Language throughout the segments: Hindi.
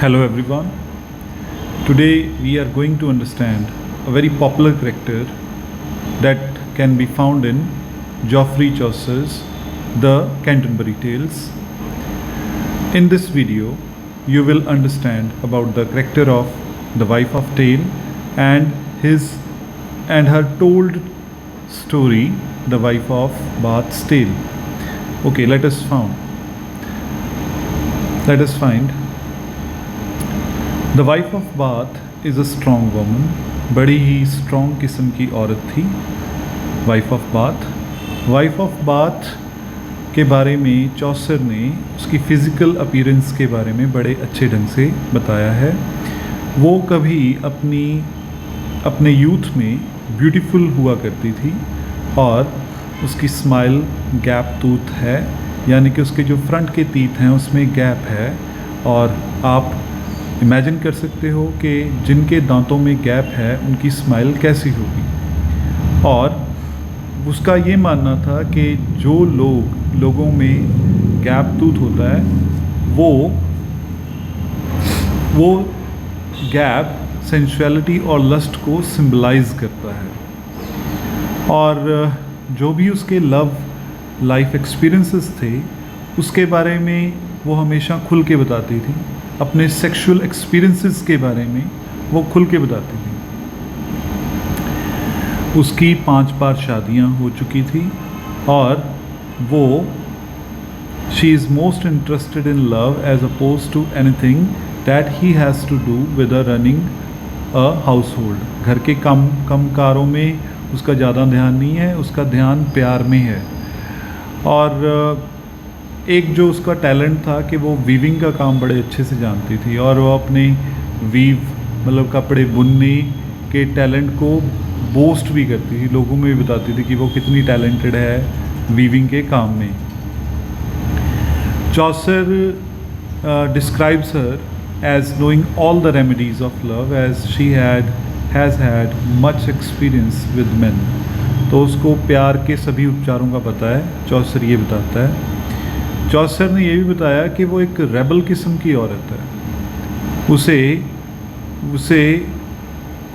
Hello everyone. Today we are going to understand a very popular character that can be found in Geoffrey Chaucer's The Canterbury Tales. In this video, you will understand about the character of the wife of Tale and her told story, The Wife of Bath's Tale. Okay, let us find. The wife of bath is a strong woman. बड़ी ही स्ट्रॉन्ग किस्म की औरत थी वाइफ ऑफ बाथ के बारे में चौसर ने उसकी फ़िज़िकल अपीयरेंस के बारे में बड़े अच्छे ढंग से बताया है. वो कभी अपने यूथ में ब्यूटीफुल हुआ करती थी और उसकी स्माइल गैप टूथ है, यानी कि उसके जो फ्रंट के टीथ हैं उसमें गैप है. और आप इमेजिन कर सकते हो कि जिनके दांतों में गैप है उनकी स्माइल कैसी होगी. और उसका ये मानना था कि जो लोगों में गैप टूथ होता है वो गैप सेंसुअलिटी और लस्ट को सिंबलाइज करता है. और जो भी उसके लव लाइफ एक्सपीरियंसेस थे उसके बारे में वो हमेशा खुल के बताती थी. अपने सेक्सुअल एक्सपीरियंसेस के बारे में वो खुल के बताती थी. उसकी 5 बार शादियां हो चुकी थी और वो she is most interested in love as oppose to anything that he has to do with running a household. घर के कम कारों में उसका ज़्यादा ध्यान नहीं है, उसका ध्यान प्यार में है. और एक जो उसका टैलेंट था कि वो वीविंग का काम बड़े अच्छे से जानती थी और वो अपने मतलब कपड़े बुनने के टैलेंट को बोस्ट भी करती थी, लोगों में भी बताती थी कि वो कितनी टैलेंटेड है वीविंग के काम में. Chaucer describes her as knowing all the remedies of love as she has had much experience with men. तो उसको प्यार के सभी उपचारों का पता है. चौसर ये बताता है. चौसर ने यह भी बताया कि वो एक रेबल किस्म की औरत है. उसे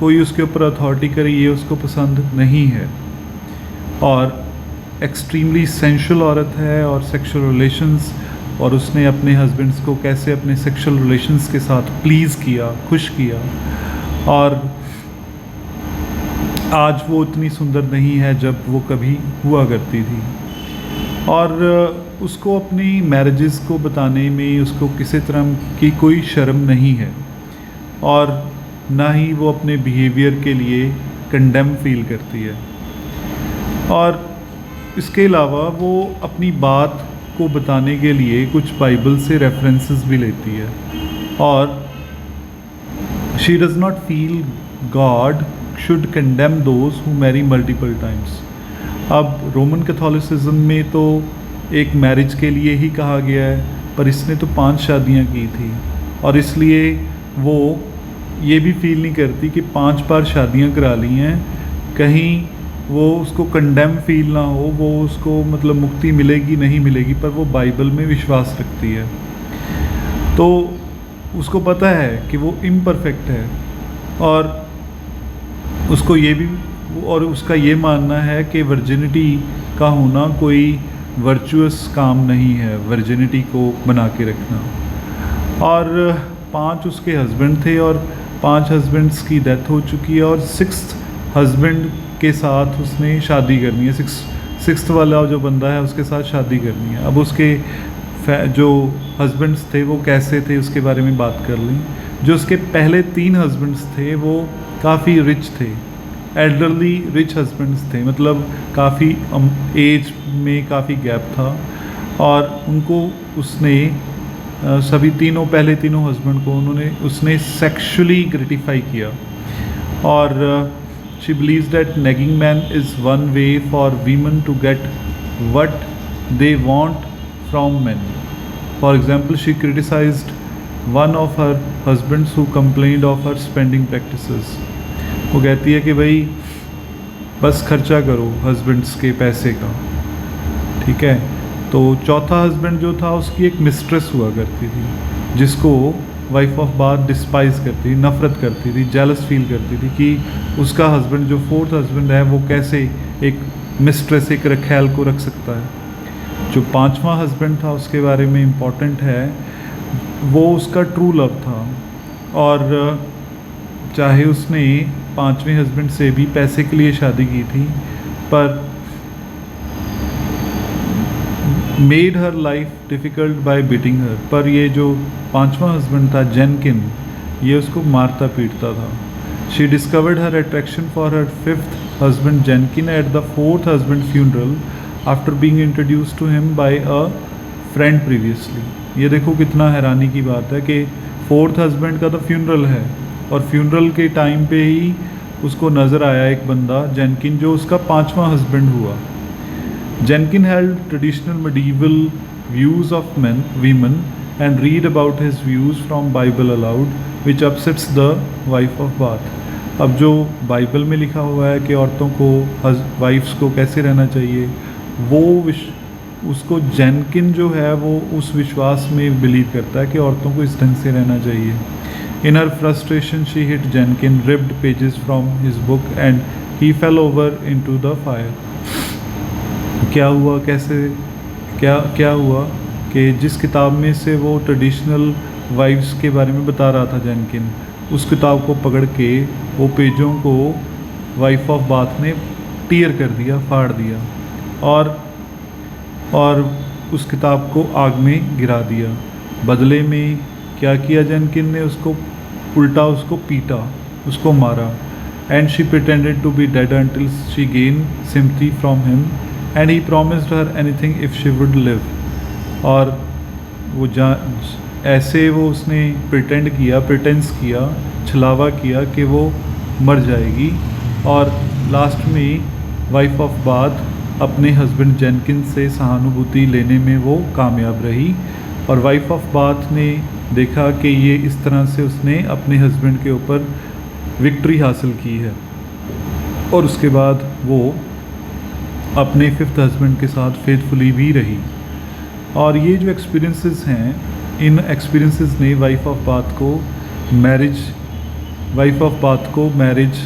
कोई उसके ऊपर अथॉरिटी करे ये उसको पसंद नहीं है. और एक्सट्रीमली सेंशुअल औरत है और सेक्सुअल रिलेशंस, और उसने अपने हस्बैंड्स को कैसे अपने सेक्सुअल रिलेशंस के साथ प्लीज़ किया, खुश किया. और आज वो इतनी सुंदर नहीं है जब वो कभी हुआ करती थी. और उसको अपनी मैरिजेस को बताने में उसको किसी तरह की कोई शर्म नहीं है और ना ही वो अपने बिहेवियर के लिए कंडेम फील करती है. और इसके अलावा वो अपनी बात को बताने के लिए कुछ बाइबल से रेफरेंसेस भी लेती है. और she does not feel God should condemn those who marry multiple times. अब रोमन कैथोलिसिज्म में तो एक मैरिज के लिए ही कहा गया है, पर इसने तो 5 शादियां की थी और इसलिए वो ये भी फील नहीं करती कि 5 बार शादियां करा ली हैं कहीं वो उसको कंडेम फील ना हो, वो उसको मतलब मुक्ति मिलेगी नहीं मिलेगी. पर वो बाइबल में विश्वास रखती है. तो उसको पता है कि वो इम्परफेक्ट है और उसको ये भी और उसका ये मानना है कि वर्जिनिटी का होना कोई वर्चुअस काम नहीं है, वर्जिनिटी को बना के रखना. और 5 उसके हस्बैंड थे और 5 हस्बैंड्स की डेथ हो चुकी है और 6th हस्बैंड के साथ उसने शादी करनी है. 6th वाला जो बंदा है उसके साथ शादी करनी है. अब उसके जो हस्बैंड्स थे वो कैसे थे उसके बारे में बात कर लें. जो उसके पहले 3 हस्बैंड्स थे वो काफ़ी रिच थे, एल्डरली रिच हस्बैंड्स थे, मतलब काफ़ी एज में काफ़ी गैप था. और उनको उसने पहले तीनों हस्बैंड को उसने सेक्सुअली ग्रेटिफाई किया. और she believes that nagging man is one way for women to get what they want from man. For example she criticised one of her husbands who complained of her spending practices. वो कहती है कि भाई बस खर्चा करो हस्बैंड्स के पैसे का, ठीक है. तो चौथा हस्बैंड जो था उसकी एक मिस्ट्रेस हुआ करती थी जिसको वाइफ ऑफ बाथ डिस्पाइज करती थी, नफ़रत करती थी, जेलस फील करती थी कि उसका हस्बैंड, जो फोर्थ हस्बैंड है, वो कैसे एक मिस्ट्रेस, एक रखैल को रख सकता है। जो पांचवा हस्बैंड था उसके बारे में इम्पॉर्टेंट है, वो उसका ट्रू लव था, और चाहे उसने पांचवें हस्बैंड से भी पैसे के लिए शादी की थी, पर made her life difficult by beating her, पर ये जो पांचवा हस्बैंड था जेनकिन, ये उसको मारता पीटता था। She discovered her attraction for her fifth husband Jenkin at the fourth husband funeral after being introduce to him by a friend previously. ये देखो कितना हैरानी की बात है कि फोर्थ हस्बैंड का तो फ्यूनरल है, और फ्यूनरल के टाइम पे ही उसको नज़र आया एक बंदा जेनकिन, जो उसका पांचवा हस्बैंड हुआ। Jenkin held traditional medieval views of men, women, and read about his views from Bible aloud, which upsets the wife of Bath. अब जो बाइबल में लिखा हुआ है कि औरतों को, वाइफ्स को कैसे रहना चाहिए, वो उसको जेनकिन जो है वो उस विश्वास में बिलीव करता है कि औरतों को इस ढंग से रहना चाहिए। In her frustration, she hit Jenkin, ripped pages from his book, and he fell over into the fire. क्या हुआ, कैसे क्या हुआ कि जिस किताब में से वो ट्रेडिशनल वाइफ्स के बारे में बता रहा था जेनकिन, उस किताब को पकड़ के वो पेजों को वाइफ ऑफ बाथ ने टीयर कर दिया, फाड़ दिया, और उस किताब को आग में गिरा दिया। बदले में क्या किया जेनकिन ने, उसको उल्टा उसको पीटा, उसको मारा। And she pretended to be dead until she gain sympathy from him and he promised her anything if she would live. और वो ऐसे वो उसने प्रिटेंस किया, छलावा किया कि वो मर जाएगी, और लास्ट में वाइफ ऑफ बाथ अपने हस्बैंड जेनकिन से सहानुभूति लेने में वो कामयाब रही, और वाइफ ऑफ बाथ ने देखा कि ये इस तरह से उसने अपने हस्बैंड के ऊपर विक्ट्री हासिल की है, और उसके बाद वो अपने फिफ्थ हस्बैंड के साथ फेथफुली भी रही। और ये जो एक्सपीरियंसेस हैं, इन एक्सपीरियंसेस ने वाइफ ऑफ बाथ को मैरिज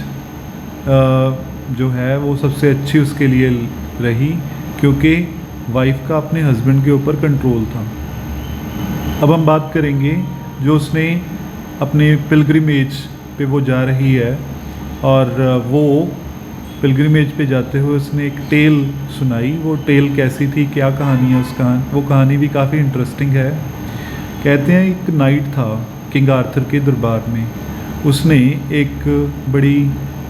जो है वो सबसे अच्छी उसके लिए रही, क्योंकि वाइफ का अपने हस्बैंड के ऊपर कंट्रोल था। अब हम बात करेंगे जो उसने अपने पिलग्रिमेज पे वो जा रही है, और वो पिलग्रिमेज पे जाते हुए उसने एक टेल सुनाई। वो टेल कैसी थी, क्या कहानी है उसका, वो कहानी भी काफ़ी इंटरेस्टिंग है। कहते हैं एक नाइट था किंग आर्थर के दरबार में, उसने एक बड़ी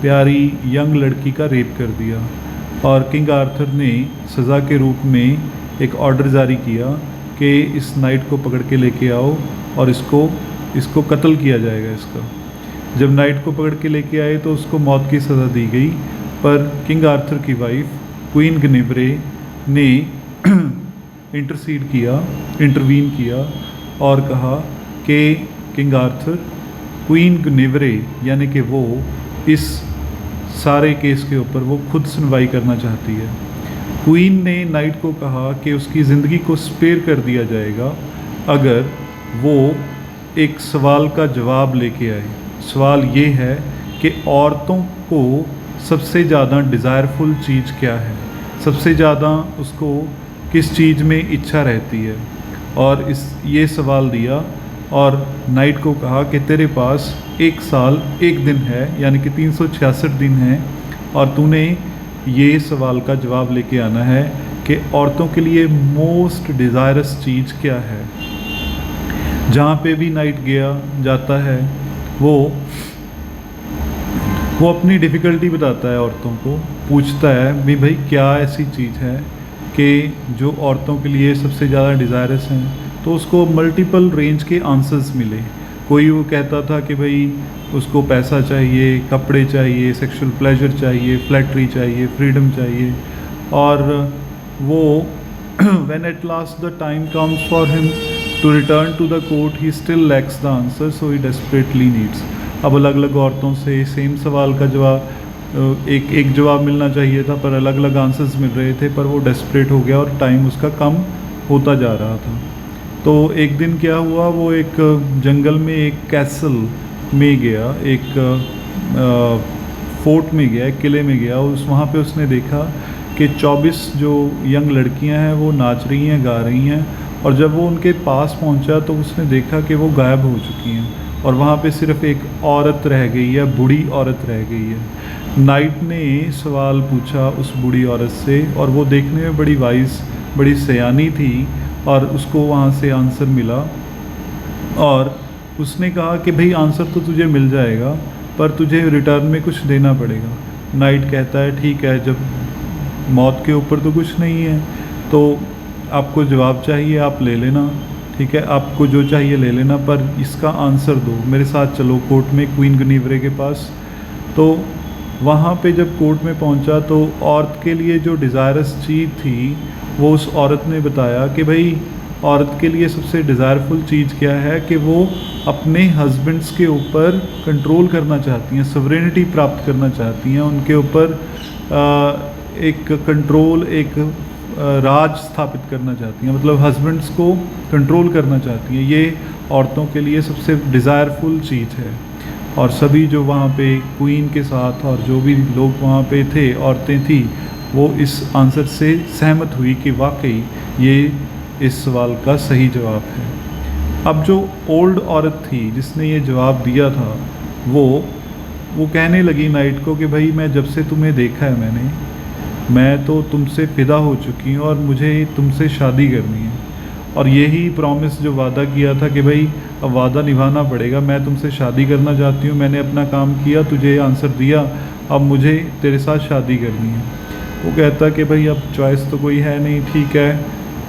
प्यारी यंग लड़की का रेप कर दिया, और किंग आर्थर ने सज़ा के रूप में एक ऑर्डर जारी किया कि इस नाइट को पकड़ के लेके आओ और इसको कत्ल किया जाएगा इसका। जब नाइट को पकड़ के लेके आए तो उसको मौत की सज़ा दी गई, पर किंग आर्थर की वाइफ क्वीन गनेवरे ने इंटरवीन किया और कहा कि किंग आर्थर, क्वीन गनेवरे यानी कि वो इस सारे केस के ऊपर वो खुद सुनवाई करना चाहती है। क्वीन ने नाइट को कहा कि उसकी ज़िंदगी को स्पेयर कर दिया जाएगा अगर वो एक सवाल का जवाब लेके आए। सवाल ये है कि औरतों को सबसे ज़्यादा डिज़ायरफुल चीज़ क्या है, सबसे ज़्यादा उसको किस चीज़ में इच्छा रहती है, और ये सवाल दिया, और नाइट को कहा कि तेरे पास 1 साल 1 दिन है, यानी कि 366 दिन है, और तूने ये सवाल का जवाब लेके आना है कि औरतों के लिए मोस्ट डिज़ायरस चीज़ क्या है। जहाँ पे भी नाइट जाता है वो अपनी डिफ़िकल्टी बताता है, औरतों को पूछता है भी भाई क्या ऐसी चीज़ है कि जो औरतों के लिए सबसे ज़्यादा डिज़ायरस हैं, तो उसको मल्टीपल रेंज के आंसर्स मिले। कोई वो कहता था कि भाई उसको पैसा चाहिए, कपड़े चाहिए, सेक्सुअल प्लेजर चाहिए, फ्लैटरी चाहिए, फ्रीडम चाहिए, और वो when at last the time comes for him to return to the court he still lacks the answer, so he desperately needs. अब अलग अलग औरतों से सेम सवाल का जवाब एक जवाब मिलना चाहिए था, पर अलग अलग आंसर्स मिल रहे थे, पर वो डेस्परेट हो गया और टाइम उसका कम होता जा रहा था। तो एक दिन क्या हुआ, वो एक जंगल में एक कैसल में गया, एक फोर्ट में गया, एक किले में गया। वहाँ पे उसने देखा कि 24 जो यंग लड़कियां हैं वो नाच रही हैं, गा रही हैं। और जब वो उनके पास पहुंचा तो उसने देखा कि वो गायब हो चुकी हैं और वहाँ पे सिर्फ एक औरत रह गई है, बूढ़ी औरत रह गई है। नाइट ने सवाल पूछा उस बूढ़ी औरत से, और वो देखने में बड़ी वाइज, बड़ी सयानी थी, और उसको वहाँ से आंसर मिला। और उसने कहा कि भाई आंसर तो तुझे मिल जाएगा, पर तुझे रिटर्न में कुछ देना पड़ेगा। नाइट कहता है ठीक है, जब मौत के ऊपर तो कुछ नहीं है, तो आपको जवाब चाहिए आप ले लेना, ठीक है, आपको जो चाहिए ले लेना, पर इसका आंसर दो। मेरे साथ चलो कोर्ट में, क्वीन गुनिवरे के पास। तो वहाँ पे जब कोर्ट में पहुँचा तो औरत के लिए जो डिज़ायरस चीज़ थी वो उस औरत ने बताया कि भाई औरत के लिए सबसे डिज़ायरफुल चीज़ क्या है कि वो अपने हस्बैंड्स के ऊपर कंट्रोल करना चाहती हैं, सवरेनिटी प्राप्त करना चाहती हैं, उनके ऊपर एक कंट्रोल, एक राज स्थापित करना चाहती हैं, मतलब हस्बैंड्स को कंट्रोल करना चाहती हैं। ये औरतों के लिए सबसे डिज़ायरफुल चीज़ है। और सभी जो वहाँ पे क्वीन के साथ और जो भी लोग वहाँ पे थे, औरतें थी, वो इस आंसर से सहमत हुई कि वाकई ये इस सवाल का सही जवाब है। अब जो ओल्ड औरत थी जिसने ये जवाब दिया था, वो कहने लगी नाइट को कि भाई मैं जब से तुम्हें देखा है मैं तो तुमसे फ़िदा हो चुकी हूँ और मुझे तुमसे शादी करनी है। और यही प्रॉमिस जो वादा किया था कि भाई अब वादा निभाना पड़ेगा, मैं तुमसे शादी करना चाहती हूँ, मैंने अपना काम किया, तुझे आंसर दिया, अब मुझे तेरे साथ शादी करनी है। वो कहता कि भाई अब चॉइस तो कोई है नहीं, ठीक है,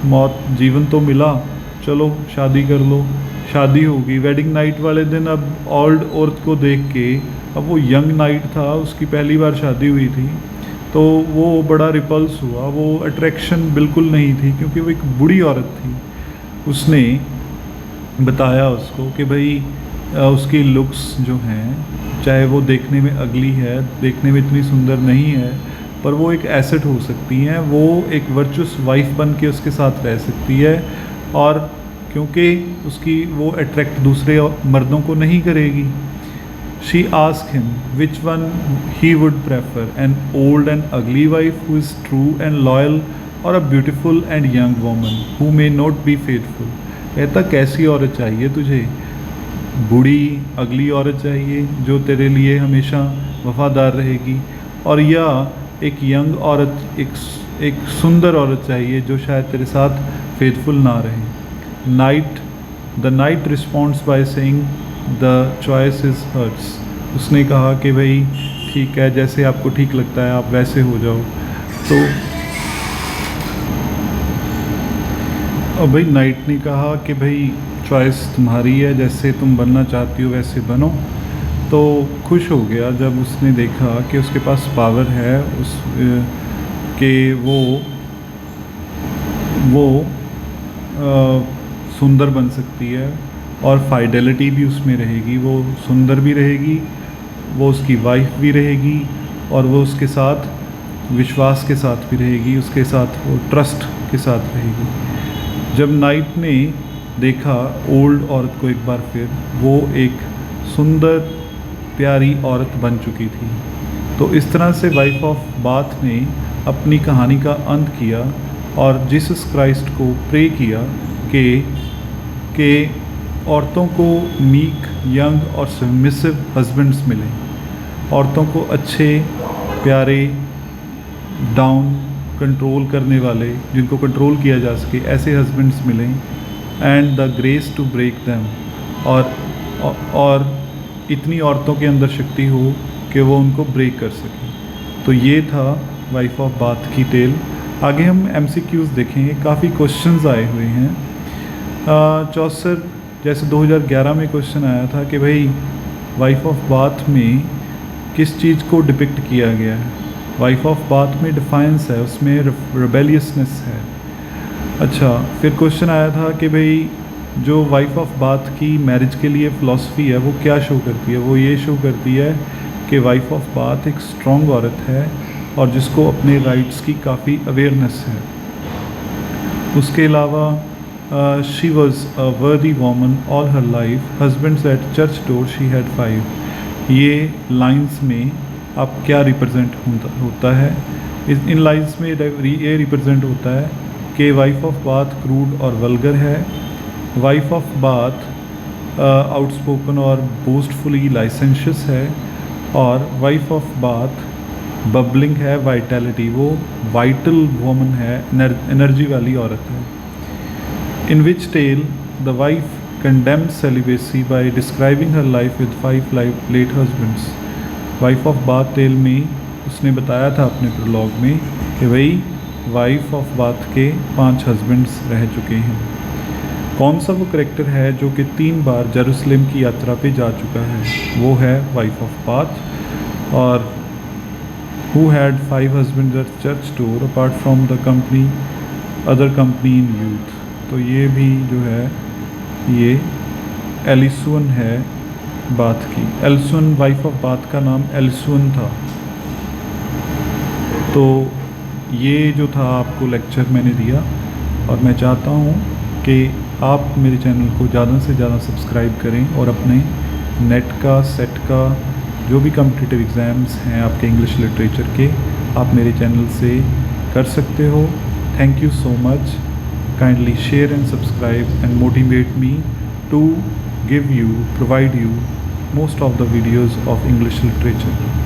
मौत जीवन तो मिला, चलो शादी कर लो। शादी होगी वेडिंग नाइट वाले दिन। अब ओल्ड औरत को देख के, अब वो यंग नाइट था, उसकी पहली बार शादी हुई थी, तो वो बड़ा रिपल्स हुआ, वो अट्रैक्शन बिल्कुल नहीं थी, क्योंकि वो एक बूढ़ी औरत थी। उसने बताया उसको कि भाई उसकी लुक्स जो हैं, चाहे वो देखने में अगली है, देखने में इतनी सुंदर नहीं है, पर वो एक एसेट हो सकती हैं, वो एक वर्चुअस वाइफ बन के उसके साथ रह सकती है। और क्योंकि उसकी वो अट्रैक्ट दूसरे मर्दों को नहीं करेगी। She asked him which one he would prefer, an old and ugly wife who is true and loyal, or a beautiful and young woman who may not be faithful. कहता कैसी औरत चाहिए तुझे? बूढ़ी अगली औरत चाहिए जो तेरे लिए हमेशा वफादार रहेगी, और या एक यंग औरत, एक सुंदर औरत चाहिए जो शायद तेरे साथ फेथफुल ना रहे। The knight responds by saying the choice is hers. उसने कहा कि भाई ठीक है, जैसे आपको ठीक लगता है आप वैसे हो जाओ। तो और भाई नाइट ने कहा कि भाई चॉइस तुम्हारी है, जैसे तुम बनना चाहती हो वैसे बनो। तो खुश हो गया जब उसने देखा कि उसके पास पावर है, उस कि वो सुंदर बन सकती है, और फाइडेलिटी भी उसमें रहेगी, वो सुंदर भी रहेगी, वो उसकी वाइफ भी रहेगी, और वो उसके साथ विश्वास के साथ भी रहेगी, उसके साथ वो ट्रस्ट के साथ रहेगी। जब नाइट ने देखा ओल्ड औरत को एक बार फिर, वो एक सुंदर प्यारी औरत बन चुकी थी। तो इस तरह से वाइफ ऑफ बाथ ने अपनी कहानी का अंत किया और जीसस क्राइस्ट को प्रे किया कि औरतों को मीक, यंग और सबमिसिव हस्बैंड्स मिलें, औरतों को अच्छे, प्यारे, डाउन, कंट्रोल करने वाले, जिनको कंट्रोल किया जा सके, ऐसे हस्बैंड्स मिलें, and the grace to break them, और इतनी औरतों के अंदर शक्ति हो कि वो उनको ब्रेक कर सकें। तो ये था वाइफ ऑफ बाथ की टेल। आगे हम MCQs देखेंगे, काफ़ी क्वेश्चंस आए हुए हैं। चौसर जैसे 2011 में क्वेश्चन आया था कि भाई वाइफ ऑफ बाथ में किस चीज़ को डिपिक्ट किया गया है। वाइफ ऑफ बाथ में डिफाइंस है, उसमें रिबेलियसनेस है। अच्छा, फिर क्वेश्चन आया था कि भाई जो वाइफ ऑफ बाथ की मैरिज के लिए फ़िलासफ़ी है वो क्या शो करती है। वो ये शो करती है कि वाइफ ऑफ बाथ एक स्ट्रॉन्ग औरत है और जिसको अपने राइट्स की काफ़ी अवेयरनेस है। उसके अलावा she was a worthy woman all her life. Husbands at church door she had 5. ये लाइंस में अब क्या रिप्रेजेंट होता है? इन लाइंस में ये रिप्रेजेंट होता है कि वाइफ ऑफ बाथ क्रूड और वल्गर है, वाइफ ऑफ बाथ आउटस्पोकन और बोस्टफुली लाइसेंशियस है, और वाइफ ऑफ बाथ बबलिंग है, वाइटैलिटी, वो वाइटल वुमन है, एनर्जी वाली औरत है। In which tale the wife condemns celibacy by describing her life with 5 late husbands. Wife of Bath tale में उसने बताया था अपने प्रोलॉग में कि भाई वाइफ ऑफ बाथ के 5 हस्बैंड्स रह चुके हैं। कौन सा वो करेक्टर है जो कि 3 बार जेरूसलेम की यात्रा पे जा चुका है? वो है वाइफ ऑफ बाथ। और who had 5 husbands at church door apart from the other company in youth। तो ये भी जो है ये एलिसुअन है बाथ की। एलिसुअन वाइफ ऑफ बाथ का नाम एलिसुअन था। तो ये जो था आपको लेक्चर मैंने दिया, और मैं चाहता हूँ कि आप मेरे चैनल को ज़्यादा से ज़्यादा सब्सक्राइब करें और अपने नेट का, सेट का, जो भी कॉम्पिटिटिव एग्ज़ाम्स हैं आपके इंग्लिश लिटरेचर के, आप मेरे चैनल से कर सकते हो। Thank you so much. Kindly share and subscribe and motivate me to provide you most of the videos of English literature.